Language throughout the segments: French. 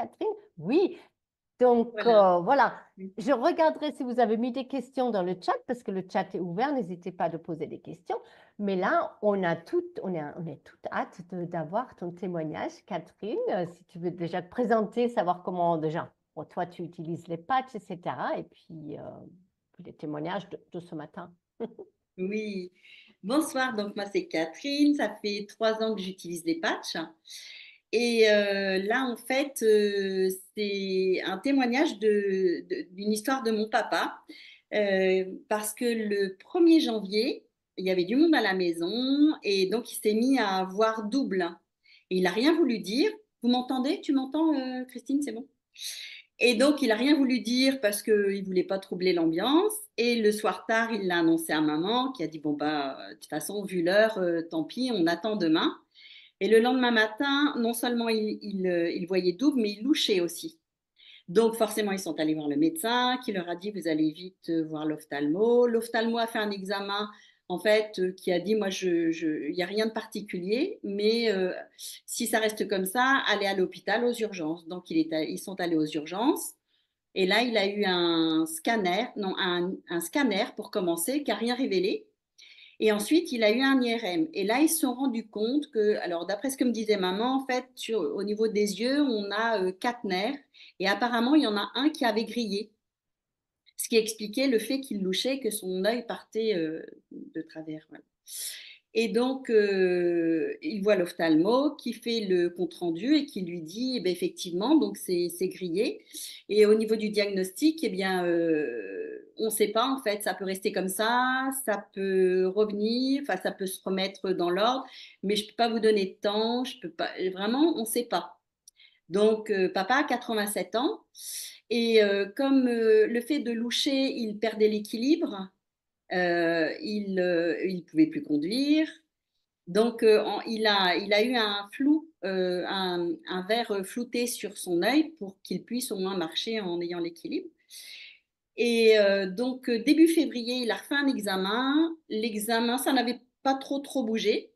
Catherine? Oui. Donc, Voilà. voilà. Je regarderai si vous avez mis des questions dans le chat, parce que le chat est ouvert. N'hésitez pas de poser des questions. Mais là, on est toute hâte d'avoir ton témoignage, Catherine. Si tu veux déjà te présenter, savoir comment déjà, bon, toi, tu utilises les patchs, etc. Et puis les témoignages de ce matin. Oui. Bonsoir, donc moi c'est Catherine, ça fait 3 ans que j'utilise les patchs. Et là, en fait, c'est un témoignage d'une histoire de mon papa. Parce que le 1er janvier, il y avait du monde à la maison et donc il s'est mis à voir double. Et il n'a rien voulu dire. Vous m'entendez? Tu m'entends, Christine? C'est bon? Et donc, il n'a rien voulu dire parce qu'il ne voulait pas troubler l'ambiance. Et le soir tard, il l'a annoncé à maman qui a dit, bon, bah, de toute façon, vu l'heure, tant pis, on attend demain. Et le lendemain matin, non seulement il voyait double, mais il louchait aussi. Donc, forcément, ils sont allés voir le médecin qui leur a dit, vous allez vite voir l'ophtalmo. L'ophtalmo a fait un examen, en fait, qui a dit, moi, il n'y a rien de particulier, mais si ça reste comme ça, allez à l'hôpital aux urgences. Donc, ils sont allés aux urgences. Et là, il a eu un scanner, non, un scanner pour commencer, qui n'a rien révélé. Et ensuite, il a eu un IRM. Et là, ils se sont rendus compte que, alors d'après ce que me disait maman, en fait, au niveau des yeux, on a 4 nerfs. Et apparemment, il y en a un qui avait grillé. Ce qui expliquait le fait qu'il louchait, que son œil partait de travers. Voilà. Et donc, il voit l'ophtalmo qui fait le compte-rendu et qui lui dit, eh bien, effectivement, donc c'est grillé. Et au niveau du diagnostic, eh bien, on ne sait pas, en fait, ça peut rester comme ça peut revenir, enfin, ça peut se remettre dans l'ordre, mais je ne peux pas vous donner de temps, je peux pas, vraiment, on ne sait pas. Donc, papa a 87 ans. Et comme le fait de loucher, il perdait l'équilibre, il ne pouvait plus conduire. Donc, il a eu un flou, un verre flouté sur son œil pour qu'il puisse au moins marcher en ayant l'équilibre. Et donc, début février, il a refait un examen. L'examen, ça n'avait pas trop bougé.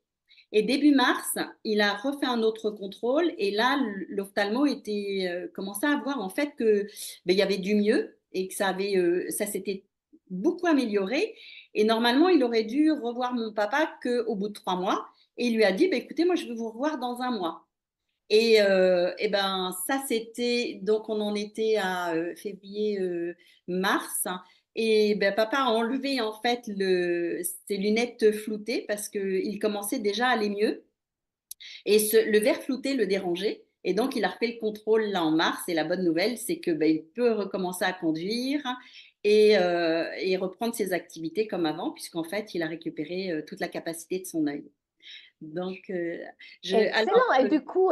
Et début mars, il a refait un autre contrôle. Et là, l'ophtalmo était commençait à voir en fait que il y avait du mieux et que ça s'était beaucoup amélioré. Et normalement, il aurait dû revoir mon papa qu'au bout de 3 mois. Et il lui a dit, écoutez, moi, je vais vous revoir dans un mois. Et ben ça c'était donc on en était à février mars et ben papa a enlevé en fait ses lunettes floutées parce que il commençait déjà à aller mieux et le verre flouté le dérangeait et donc il a refait le contrôle là en mars et la bonne nouvelle c'est que ben, il peut recommencer à conduire et reprendre ses activités comme avant puisqu'en fait il a récupéré toute la capacité de son œil donc alors Excellent. Et du coup,